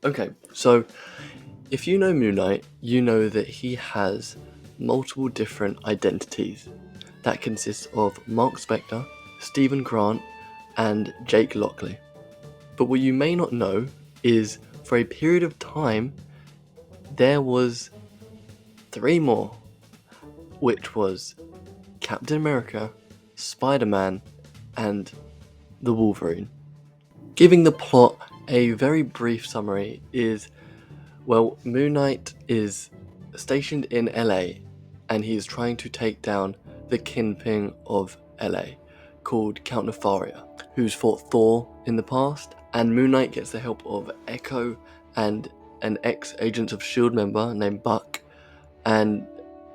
Okay, so if you know Moon Knight, you know that he has multiple different identities that consist of Mark Spector, Stephen Grant, and Jake Lockley. But what you may not know is for a period of time, there was three more, which was Captain America, Spider-Man, and the Wolverine. Giving the plot a very brief summary is, well, Moon Knight is stationed in LA and he is trying to take down the kingpin of LA called Count Nefaria, who's fought Thor in the past, and Moon Knight gets the help of Echo and an ex-Agents of S.H.I.E.L.D. member named Buck, and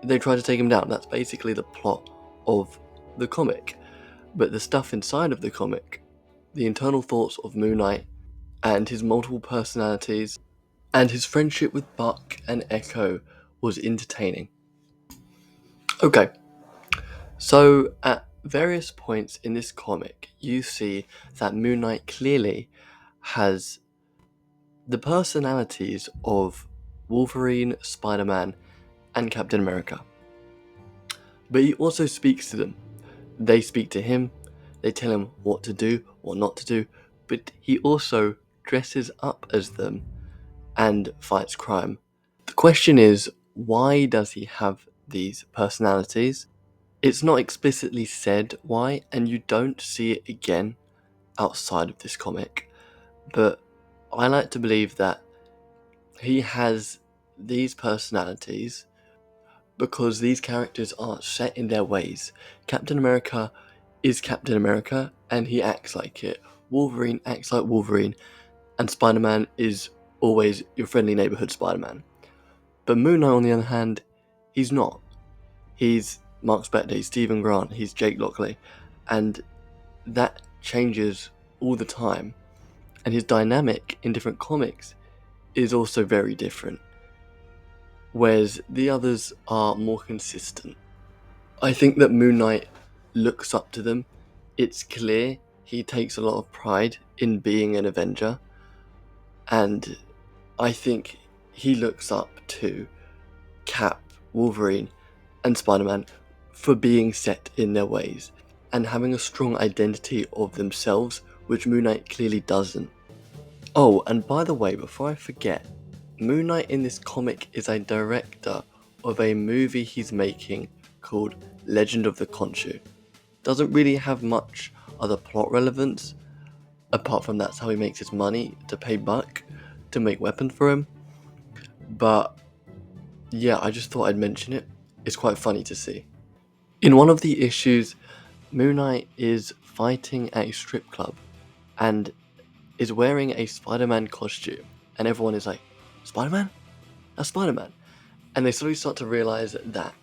they try to take him down. That's basically the plot of the comic. But the stuff inside of the comic, the internal thoughts of Moon Knight and his multiple personalities, and his friendship with Buck and Echo was entertaining. Okay, so at various points in this comic, you see that Moon Knight clearly has the personalities of Wolverine, Spider-Man, and Captain America. But he also speaks to them. They speak to him, they tell him what to do, what not to do, but he also dresses up as them and fights crime. The question is, why does he have these personalities? It's not explicitly said why, and you don't see it again outside of this comic, but I like to believe that he has these personalities because these characters are set in their ways. Captain America is Captain America and he acts like it. Wolverine acts like Wolverine, and Spider-Man is always your friendly neighborhood Spider-Man. But Moon Knight, on the other hand, he's not. He's Mark Spector, he's Stephen Grant, he's Jake Lockley, and that changes all the time. And his dynamic in different comics is also very different, whereas the others are more consistent. I think that Moon Knight looks up to them. It's clear he takes a lot of pride in being an Avenger, and I think he looks up to Cap, Wolverine, and Spider-Man for being set in their ways and having a strong identity of themselves, which Moon Knight clearly doesn't. Oh, and by the way, before I forget, Moon Knight in this comic is a director of a movie he's making called Legend of the Khonshu. Doesn't really have much other plot relevance, apart from that's how he makes his money to pay Buck to make weapons for him. But yeah, I just thought I'd mention it. It's quite funny to see. In one of the issues, Moon Knight is fighting at a strip club and is wearing a Spider-Man costume, and everyone is like, Spider-Man? That's Spider-Man. And they slowly start to realize that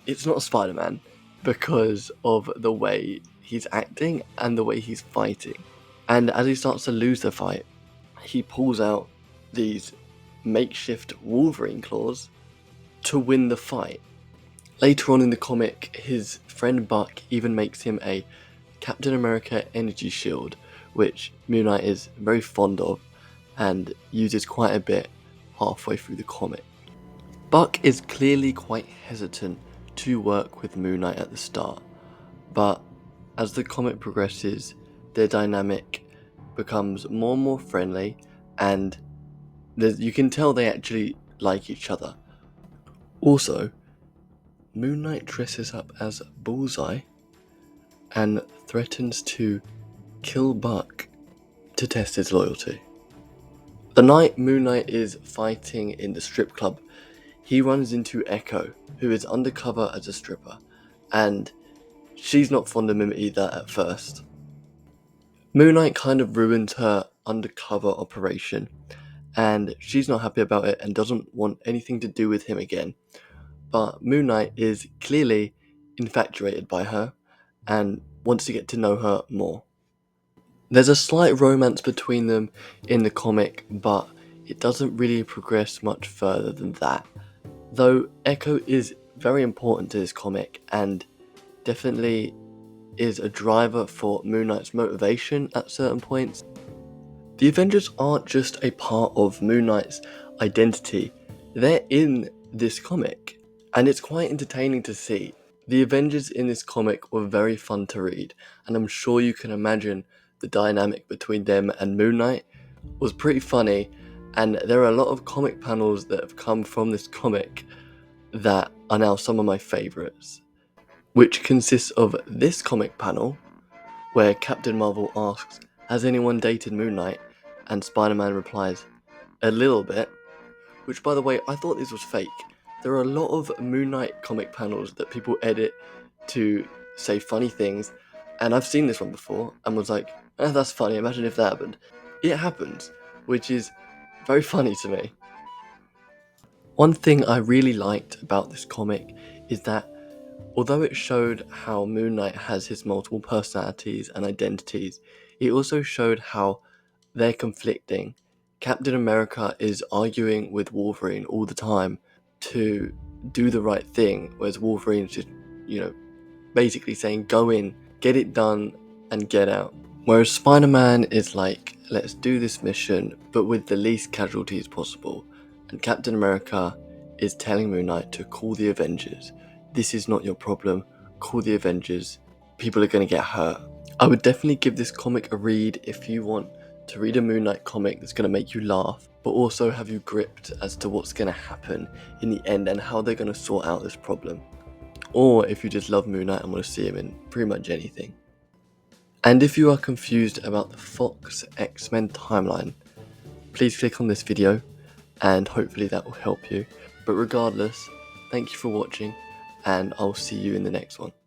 it's not Spider-Man because of the way he's acting and the way he's fighting. And as he starts to lose the fight, he pulls out these makeshift Wolverine claws to win the fight. Later on in the comic, his friend Buck even makes him a Captain America energy shield, which Moon Knight is very fond of and uses quite a bit halfway through the comic. Buck is clearly quite hesitant to work with Moon Knight at the start, but as the comic progresses, their dynamic becomes more and more friendly, and you can tell they actually like each other. Also, Moon Knight dresses up as Bullseye and threatens to kill Buck to test his loyalty. The night Moon Knight is fighting in the strip club, he runs into Echo, who is undercover as a stripper, and she's not fond of him either at first. Moon Knight kind of ruins her undercover operation, and she's not happy about it and doesn't want anything to do with him again. But Moon Knight is clearly infatuated by her and wants to get to know her more. There's a slight romance between them in the comic, but it doesn't really progress much further than that. Though Echo is very important to this comic and definitely is a driver for Moon Knight's motivation at certain points. The Avengers aren't just a part of Moon Knight's identity, they're in this comic, and it's quite entertaining to see. The Avengers in this comic were very fun to read, and I'm sure you can imagine the dynamic between them and Moon Knight was pretty funny, and there are a lot of comic panels that have come from this comic that are now some of my favourites, which consists of this comic panel where Captain Marvel asks, "Has anyone dated Moon Knight?" and Spider-Man replies, "A little bit," which, by the way, I thought this was fake. There are a lot of Moon Knight comic panels that people edit to say funny things, and I've seen this one before and was like, that's funny, imagine if that happened. It happens, which is very funny to me. One thing I really liked about this comic is that although it showed how Moon Knight has his multiple personalities and identities, it also showed how they're conflicting. Captain America is arguing with Wolverine all the time to do the right thing, whereas Wolverine's just, basically saying, go in, get it done, and get out. Whereas Spider-Man is like, let's do this mission, but with the least casualties possible. And Captain America is telling Moon Knight to call the Avengers. This is not your problem. Call the Avengers. People are going to get hurt. I would definitely give this comic a read if you want to read a Moon Knight comic that's going to make you laugh, but also have you gripped as to what's going to happen in the end and how they're going to sort out this problem. Or if you just love Moon Knight and want to see him in pretty much anything. And if you are confused about the Fox X-Men timeline, please click on this video and hopefully that will help you. But regardless, thank you for watching and I'll see you in the next one.